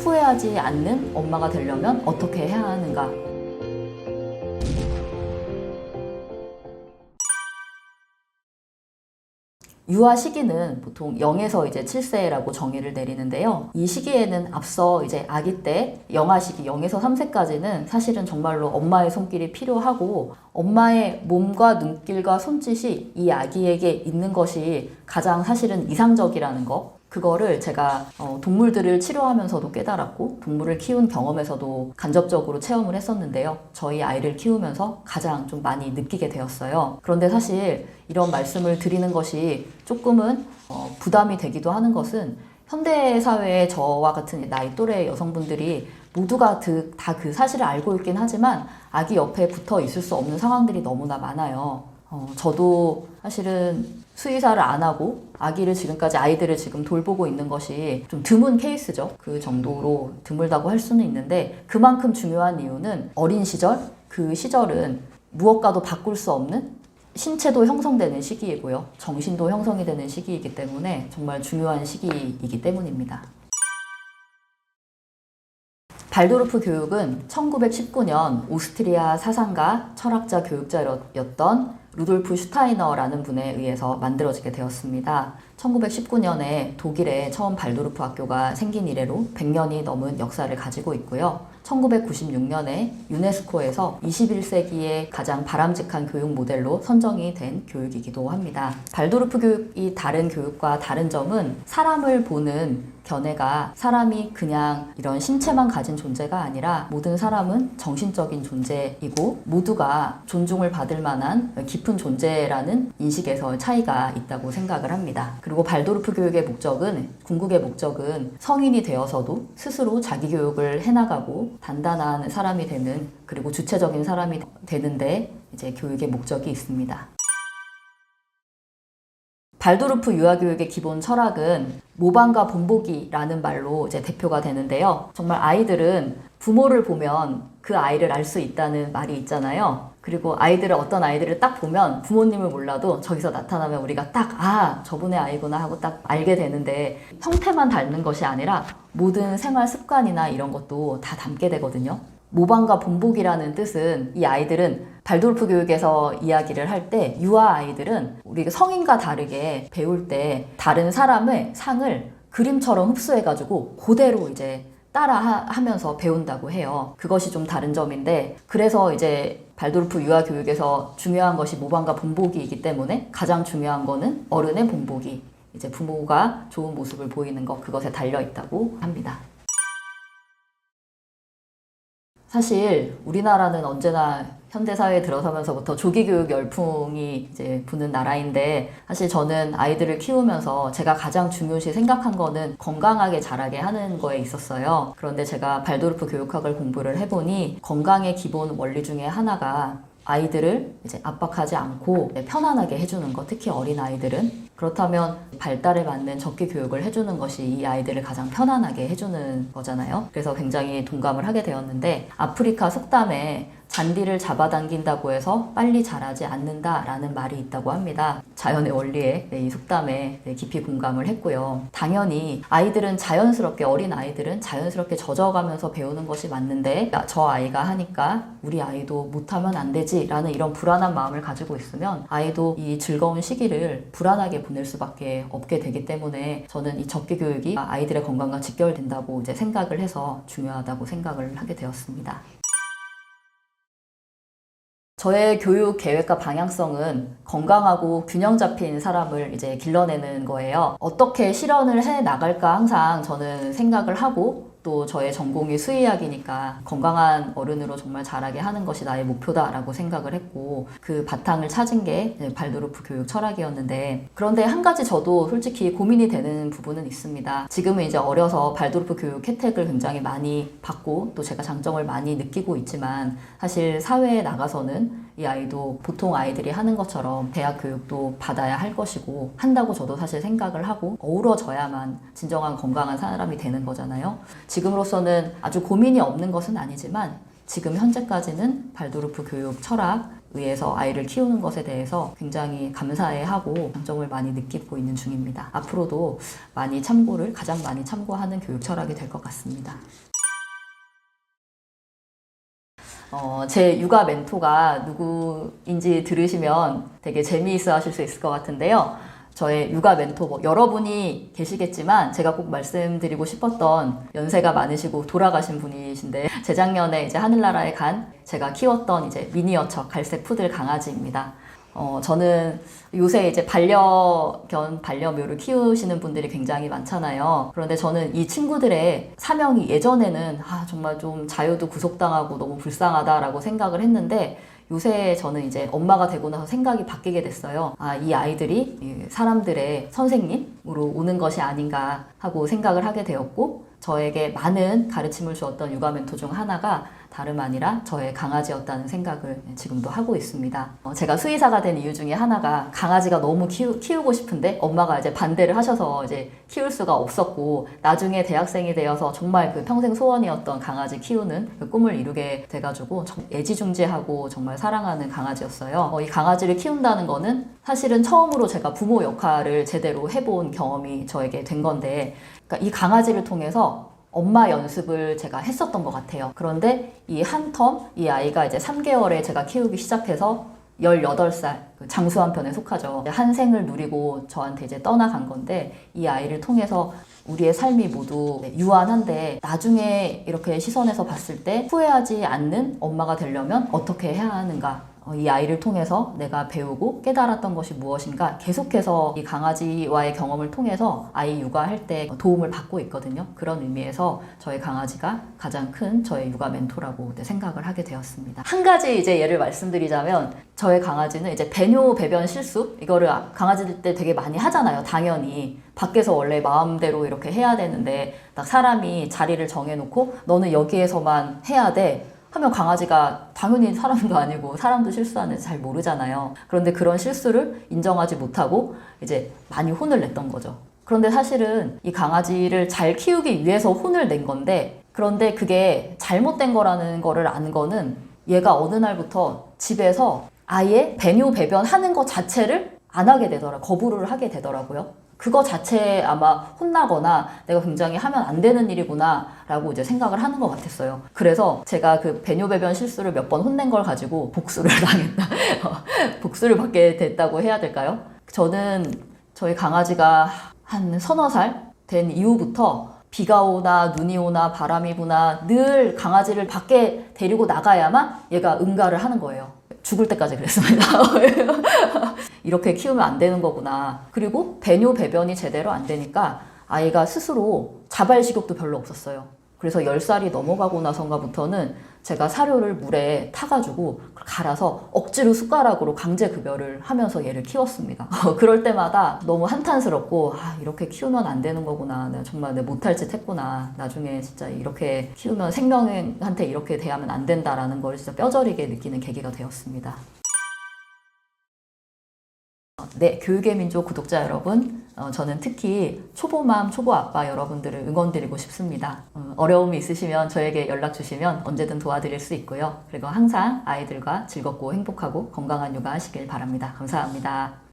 후회하지 않는 엄마가 되려면 어떻게 해야 하는가? 유아 시기는 보통 0에서 이제 7세라고 정의를 내리는데요. 이 시기에는 앞서 이제 아기 때 영아 시기 0에서 3세까지는 사실은 정말로 엄마의 손길이 필요하고 엄마의 몸과 눈길과 손짓이 이 아기에게 있는 것이 가장 사실은 이상적이라는 거. 그거를 제가 동물들을 치료하면서도 깨달았고 동물을 키운 경험에서도 간접적으로 체험을 했었는데요. 저희 아이를 키우면서 가장 좀 많이 느끼게 되었어요. 그런데 사실 이런 말씀을 드리는 것이 조금은 부담이 되기도 하는 것은 현대사회의 저와 같은 나이 또래 여성분들이 모두가 다 그 사실을 알고 있긴 하지만 아기 옆에 붙어 있을 수 없는 상황들이 너무나 많아요. 저도 사실은 수의사를 안 하고 아이들을 지금 돌보고 있는 것이 좀 드문 케이스죠. 그 정도로 드물다고 할 수는 있는데 그만큼 중요한 이유는 어린 시절, 그 시절은 무엇과도 바꿀 수 없는 신체도 형성되는 시기이고요. 정신도 형성이 되는 시기이기 때문에 정말 중요한 시기이기 때문입니다. 발도르프 교육은 1919년 오스트리아 사상가, 철학자, 교육자였던 루돌프 슈타이너라는 분에 의해서 만들어지게 되었습니다. 1919년에 독일에 처음 발도르프 학교가 생긴 이래로 100년이 넘은 역사를 가지고 있고요. 1996년에 유네스코에서 21세기의 가장 바람직한 교육 모델로 선정이 된 교육이기도 합니다. 발도르프 교육이 다른 교육과 다른 점은 사람을 보는 견해가 사람이 그냥 이런 신체만 가진 존재가 아니라 모든 사람은 정신적인 존재이고 모두가 존중을 받을 만한 깊은 존재라는 인식에서 차이가 있다고 생각을 합니다. 그리고 발도르프 교육의 목적은, 궁극의 목적은 성인이 되어서도 스스로 자기 교육을 해나가고 단단한 사람이 되는, 그리고 주체적인 사람이 되는데 이제 교육의 목적이 있습니다. 발도르프 유아교육의 기본 철학은 모방과 본보기라는 말로 이제 대표가 되는데요. 정말 아이들은 부모를 보면 그 아이를 알 수 있다는 말이 있잖아요. 그리고 어떤 아이들을 딱 보면 부모님을 몰라도 저기서 나타나면 우리가 딱 저분의 아이구나 하고 딱 알게 되는데 형태만 닮는 것이 아니라 모든 생활 습관이나 이런 것도 다 담게 되거든요. 모방과 본보기라는 뜻은 이 아이들은 발도르프 교육에서 이야기를 할 때 유아 아이들은 우리가 성인과 다르게 배울 때 다른 사람의 상을 그림처럼 흡수해가지고 그대로 이제 따라 하면서 배운다고 해요. 그것이 좀 다른 점인데 그래서 이제 발도르프 유아 교육에서 중요한 것이 모방과 본보기이기 때문에 가장 중요한 거는 어른의 본보기. 이제 부모가 좋은 모습을 보이는 것, 그것에 달려 있다고 합니다. 사실 우리나라는 언제나 현대사회에 들어서면서부터 조기교육 열풍이 이제 부는 나라인데 사실 저는 아이들을 키우면서 제가 가장 중요시 생각한 거는 건강하게 자라게 하는 거에 있었어요. 그런데 제가 발도르프 교육학을 공부를 해보니 건강의 기본 원리 중에 하나가 아이들을 이제 압박하지 않고 편안하게 해주는 것, 특히 어린 아이들은. 그렇다면 발달에 맞는 적기 교육을 해주는 것이 이 아이들을 가장 편안하게 해주는 거잖아요. 그래서 굉장히 동감을 하게 되었는데 아프리카 속담에 잔디를 잡아당긴다고 해서 빨리 자라지 않는다라는 말이 있다고 합니다. 자연의 원리에 이 속담에 깊이 공감을 했고요. 당연히 어린 아이들은 자연스럽게 젖어가면서 배우는 것이 맞는데 저 아이가 하니까 우리 아이도 못하면 안 되지 라는 이런 불안한 마음을 가지고 있으면 아이도 이 즐거운 시기를 불안하게 보낼 수밖에 없게 되기 때문에 저는 이 적기 교육이 아이들의 건강과 직결된다고 이제 생각을 해서 중요하다고 생각을 하게 되었습니다. 저의 교육 계획과 방향성은 건강하고 균형 잡힌 사람을 이제 길러내는 거예요. 어떻게 실현을 해 나갈까 항상 저는 생각을 하고 또 저의 전공이 수의학이니까 건강한 어른으로 정말 자라게 하는 것이 나의 목표다라고 생각을 했고 그 바탕을 찾은 게 발도르프 교육 철학이었는데 그런데 한 가지 저도 솔직히 고민이 되는 부분은 있습니다. 지금은 이제 어려서 발도르프 교육 혜택을 굉장히 많이 받고 또 제가 장점을 많이 느끼고 있지만 사실 사회에 나가서는 이 아이도 보통 아이들이 하는 것처럼 대학 교육도 받아야 할 것이고 한다고 저도 사실 생각을 하고 어우러져야만 진정한 건강한 사람이 되는 거잖아요. 지금으로서는 아주 고민이 없는 것은 아니지만 지금 현재까지는 발도르프 교육 철학 의해서 아이를 키우는 것에 대해서 굉장히 감사해하고 장점을 많이 느끼고 있는 중입니다. 앞으로도 가장 많이 참고하는 교육 철학이 될 것 같습니다. 제 육아 멘토가 누구인지 들으시면 되게 재미있어 하실 수 있을 것 같은데요. 저의 육아 멘토, 여러분이 계시겠지만 제가 꼭 말씀드리고 싶었던 연세가 많으시고 돌아가신 분이신데 재작년에 이제 하늘나라에 간 제가 키웠던 이제 미니어처 갈색 푸들 강아지입니다. 저는 요새 이제 반려견, 반려묘를 키우시는 분들이 굉장히 많잖아요. 그런데 저는 이 친구들의 사명이 예전에는 정말 좀 자유도 구속당하고 너무 불쌍하다라고 생각을 했는데 요새 저는 이제 엄마가 되고 나서 생각이 바뀌게 됐어요. 이 아이들이 사람들의 선생님으로 오는 것이 아닌가 하고 생각을 하게 되었고 저에게 많은 가르침을 주었던 육아 멘토 중 하나가 다름 아니라 저의 강아지였다는 생각을 지금도 하고 있습니다. 제가 수의사가 된 이유 중에 하나가 강아지가 너무 키우고 싶은데 엄마가 이제 반대를 하셔서 이제 키울 수가 없었고 나중에 대학생이 되어서 정말 그 평생 소원이었던 강아지 키우는 그 꿈을 이루게 돼가지고 애지중지하고 정말 사랑하는 강아지였어요. 이 강아지를 키운다는 거는 사실은 처음으로 제가 부모 역할을 제대로 해본 경험이 저에게 된 건데 그러니까 이 강아지를 통해서 엄마 연습을 제가 했었던 것 같아요. 그런데 이 이 아이가 이제 3개월에 제가 키우기 시작해서 18살, 장수한 편에 속하죠. 한 생을 누리고 저한테 이제 떠나간 건데 이 아이를 통해서 우리의 삶이 모두 유한한데 나중에 이렇게 시선에서 봤을 때 후회하지 않는 엄마가 되려면 어떻게 해야 하는가. 이 아이를 통해서 내가 배우고 깨달았던 것이 무엇인가 계속해서 이 강아지와의 경험을 통해서 아이 육아할 때 도움을 받고 있거든요. 그런 의미에서 저희 강아지가 가장 큰 저의 육아 멘토라고 생각을 하게 되었습니다. 한 가지 이제 예를 말씀드리자면 저의 강아지는 이제 배뇨 배변 실수 이거를 강아지들 때 되게 많이 하잖아요. 당연히 밖에서 원래 마음대로 이렇게 해야 되는데 딱 사람이 자리를 정해놓고 너는 여기에서만 해야 돼 하면 강아지가 당연히 사람도 아니고 사람도 실수하는지 잘 모르잖아요. 그런데 그런 실수를 인정하지 못하고 이제 많이 혼을 냈던 거죠. 그런데 사실은 이 강아지를 잘 키우기 위해서 혼을 낸 건데 그런데 그게 잘못된 거라는 거를 안 거는 얘가 어느 날부터 집에서 아예 배뇨 배변 하는 것 자체를 안 하게 거부를 하게 되더라고요. 그거 자체에 아마 혼나거나 내가 굉장히 하면 안 되는 일이구나 라고 이제 생각을 하는 것 같았어요. 그래서 제가 그 배뇨 배변 실수를 몇 번 혼낸 걸 가지고 복수를 당했다. 복수를 받게 됐다고 해야 될까요? 저는 저희 강아지가 한 서너 살 된 이후부터 비가 오나 눈이 오나 바람이 부나 늘 강아지를 밖에 데리고 나가야만 얘가 응가를 하는 거예요. 죽을 때까지 그랬습니다. 이렇게 키우면 안 되는 거구나. 그리고 배뇨 배변이 제대로 안 되니까 아이가 스스로 자발 식욕도 별로 없었어요. 그래서 10살이 넘어가고 나선가부터는 제가 사료를 물에 타가지고 갈아서 억지로 숟가락으로 강제 급여를 하면서 얘를 키웠습니다. 그럴 때마다 너무 한탄스럽고 이렇게 키우면 안 되는 거구나. 내가 정말 못할 짓 했구나. 나중에 진짜 이렇게 키우면 생명한테 이렇게 대하면 안 된다라는 걸 진짜 뼈저리게 느끼는 계기가 되었습니다. 네, 교육의 민족 구독자 여러분, 저는 특히 초보맘, 초보아빠 여러분들을 응원드리고 싶습니다. 어려움이 있으시면 저에게 연락 주시면 언제든 도와드릴 수 있고요. 그리고 항상 아이들과 즐겁고 행복하고 건강한 육아 하시길 바랍니다. 감사합니다.